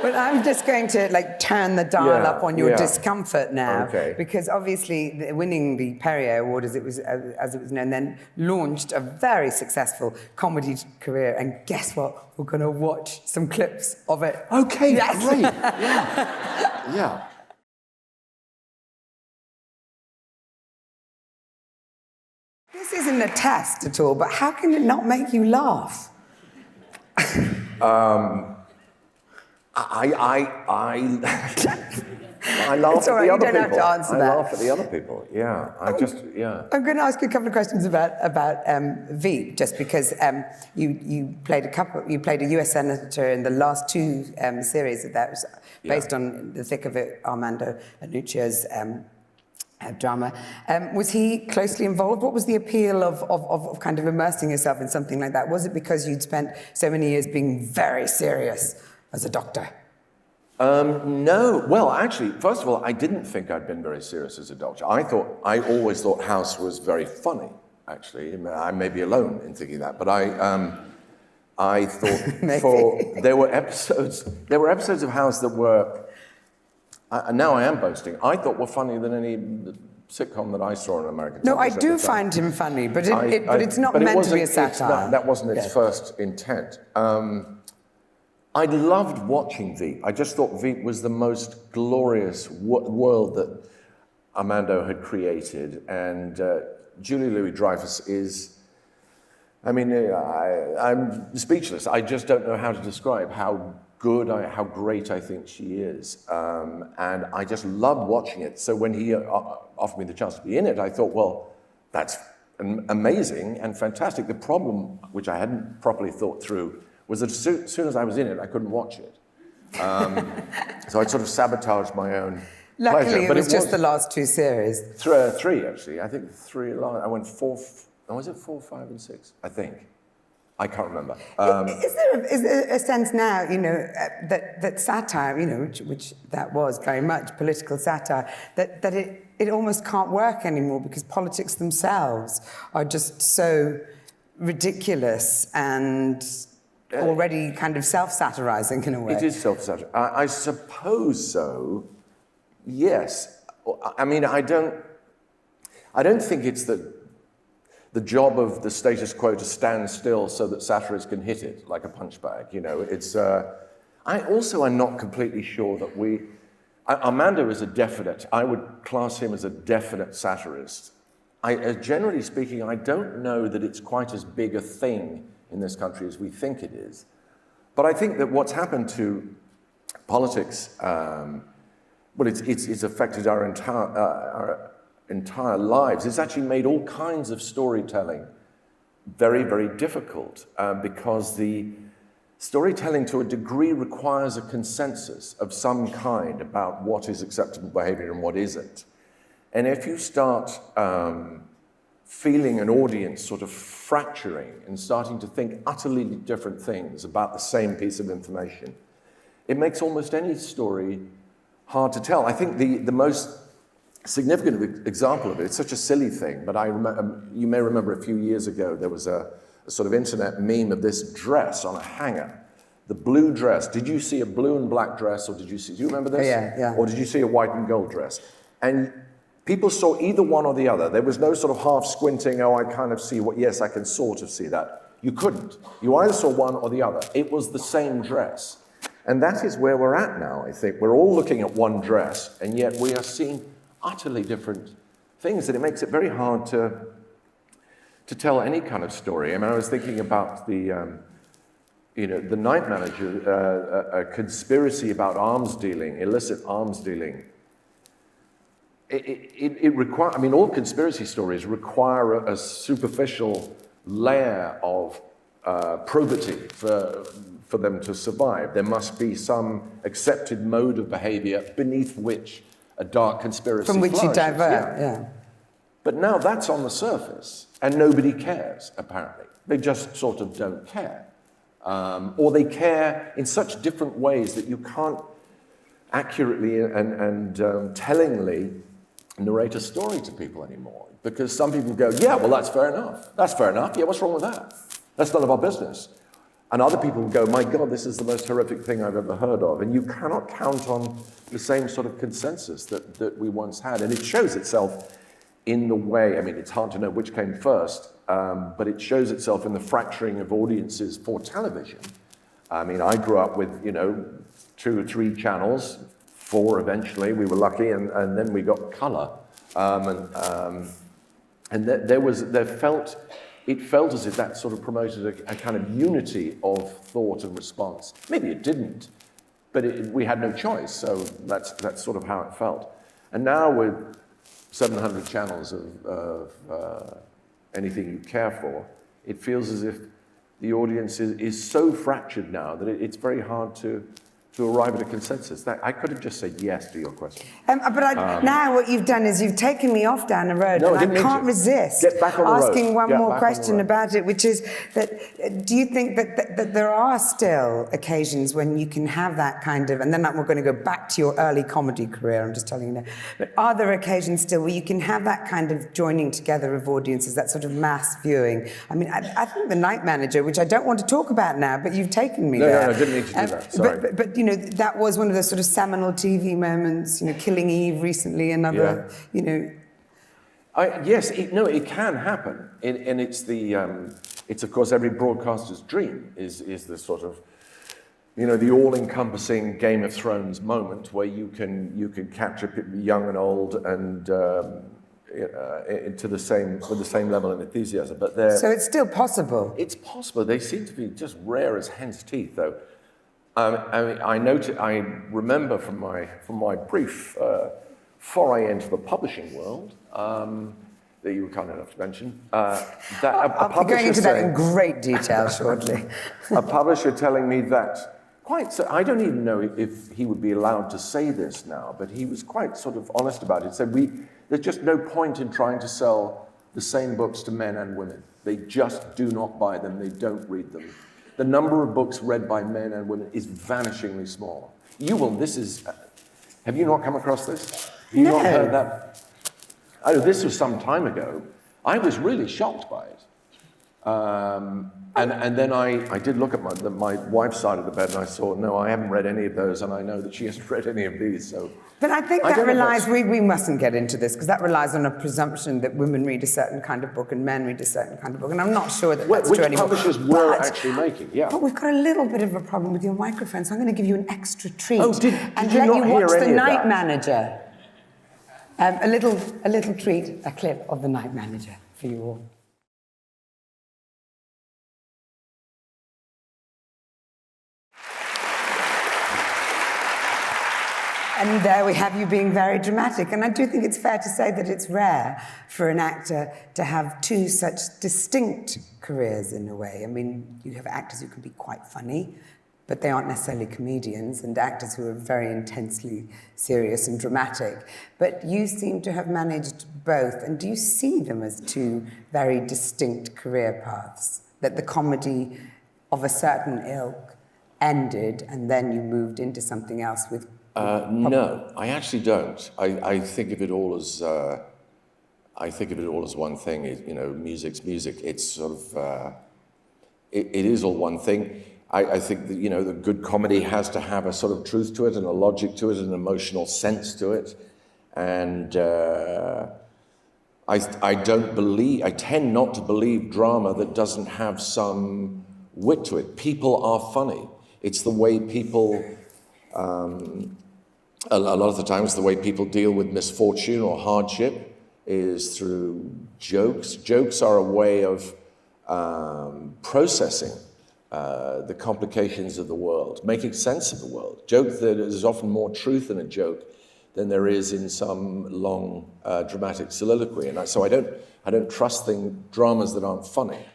But I'm just going to like turn the dial up on your discomfort now, because obviously winning the Perrier Award, as it was known then, launched a very successful comedy career. And guess what? We're going to watch some clips of it. Okay, great. Yeah. Yeah. This isn't a test at all, but how can it not make you laugh? I laugh at the other people. You don't have to answer that. I laugh at the other people. Yeah, I'm going to ask you a couple of questions about Veep, just because you played a US senator in the last two series that was based on the thick of it, Armando Iannucci's drama. Was he closely involved? What was the appeal of kind of immersing yourself in something like that? Was it because you'd spent so many years being very serious as a doctor? No. Well, actually, first of all, I didn't think I'd been very serious as a doctor. I always thought House was very funny, actually. I may be alone in thinking that, but I thought there were episodes of House that were, now I am boasting, I thought were funnier than any sitcom that I saw in American television. No, I do find him funny, but it's not meant to be a satire. That wasn't its first intent. I loved watching Veep. I just thought Veep was the most glorious world that Armando had created, and Julia Louis-Dreyfus is, I mean, I'm speechless. I just don't know how to describe how great I think she is. And I just loved watching it. So when he offered me the chance to be in it, I thought, well, that's amazing and fantastic. The problem, which I hadn't properly thought through, was that as soon as I was in it, I couldn't watch it. So I'd sort of sabotaged my own Luckily, pleasure. it was just the last two series. Three, actually. I think three. I went four. Was it 4, 5, and 6? I think. I can't remember. Is there a sense now, that satire, which that was very much political satire, that it almost can't work anymore because politics themselves are just so ridiculous and already kind of self-satirizing in a way? It is self-satirizing. I suppose so. Yes. I mean, I don't think it's the job of the status quo to stand still so that satirists can hit it like a punch bag. It's. I also am not completely sure that Armando is a definite. I would class him as a definite satirist. Generally speaking, I don't know that it's quite as big a thing in this country as we think it is. But I think that what's happened to politics, it's affected our entire lives. It's actually made all kinds of storytelling very, very difficult because the storytelling to a degree requires a consensus of some kind about what is acceptable behavior and what isn't. And if you start feeling an audience sort of fracturing and starting to think utterly different things about the same piece of information, it makes almost any story hard to tell. I think the most significant example of it, it's such a silly thing, but you may remember a few years ago there was a sort of internet meme of this dress on a hanger, the blue dress. Did you see a blue and black dress, or do you remember this? Yeah. Or did you see a white and gold dress? And people saw either one or the other. There was no sort of half squinting, I kind of see yes, I can sort of see that. You couldn't. You either saw one or the other. It was the same dress. And that is where we're at now, I think. We're all looking at one dress, and yet we are seeing utterly different things, and it makes it very hard to tell any kind of story. I mean, I was thinking about the Night Manager, a conspiracy about arms dealing, illicit arms dealing. It requires, I mean, all conspiracy stories require a superficial layer of probity for them to survive. There must be some accepted mode of behavior beneath which a dark conspiracy from which flourishes. You divert, yeah. But now that's on the surface, and nobody cares, apparently. They just sort of don't care. Or they care in such different ways that you can't accurately and tellingly narrate a story to people anymore. Because some people go, yeah, well, that's fair enough. That's fair enough. Yeah, what's wrong with that? That's none of our business. And other people will go, my God, this is the most horrific thing I've ever heard of. And you cannot count on the same sort of consensus that we once had. And it shows itself in the way, I mean, it's hard to know which came first, but it shows itself in the fracturing of audiences for television. I mean, I grew up with, 2 or 3 channels, 4 eventually, we were lucky, and then we got colour. It felt as if that sort of promoted a kind of unity of thought and response. Maybe it didn't, but we had no choice, so that's sort of how it felt. And now with 700 channels of anything you care for, it feels as if the audience is so fractured now that it's very hard to arrive at a consensus. I could have just said yes to your question. Now what you've done is you've taken me off down the road, no, and I can't resist Get back on the road. asking one more question about it, which is that do you think that there are still occasions when you can have that kind of, and then we're going to go back to your early comedy career, I'm just telling you now, but are there occasions still where you can have that kind of joining together of audiences, that sort of mass viewing? I mean, I think The Night Manager, which I don't want to talk about now, but you've taken me there. No, I didn't mean to do that, sorry. But that was one of the sort of seminal TV moments, Killing Eve recently, another, Yes, it can happen. And it's of course every broadcaster's dream is the sort of, the all-encompassing Game of Thrones moment where you can capture people young and old and with the same level of enthusiasm. But so it's still possible. It's possible. They seem to be just rare as hen's teeth, though. I remember from my brief foray into the publishing world that you were kind enough to mention that I'll be going into that in great detail shortly. A publisher telling me that I don't even know if he would be allowed to say this now, but he was quite sort of honest about it. He said there's just no point in trying to sell the same books to men and women. They just do not buy them. They don't read them. The number of books read by men and women is vanishingly small. Have you not come across this? Have you not heard that? Oh, this was some time ago. I was really shocked by it. And then I did look at my wife's side of the bed and I saw, no, I haven't read any of those and I know that she hasn't read any of these, so. But I think that relies, we mustn't get into this because that relies on a presumption that women read a certain kind of book and men read a certain kind of book, and I'm not sure that that's true anymore. Which publishers were actually making, yeah. But we've got a little bit of a problem with your microphone, so I'm going to give you an extra treat and let you watch The Night Manager. A little treat, a clip of The Night Manager for you all. And there we have you being very dramatic. And I do think it's fair to say that it's rare for an actor to have 2 such distinct careers in a way. I mean, you have actors who can be quite funny, but they aren't necessarily comedians, and actors who are very intensely serious and dramatic. But you seem to have managed both. And do you see them as 2 very distinct career paths? That the comedy of a certain ilk ended, and then you moved into something else with... No, I actually don't. I think of it all as one thing. Music's music. It's sort of it is all one thing. I think that the good comedy has to have a sort of truth to it and a logic to it and an emotional sense to it. And I tend not to believe drama that doesn't have some wit to it. People are funny. It's the way people. A lot of the times, the way people deal with misfortune or hardship is through jokes. Jokes are a way of processing the complications of the world, making sense of the world. There's often more truth in a joke than there is in some long dramatic soliloquy. And so I don't trust dramas that aren't funny.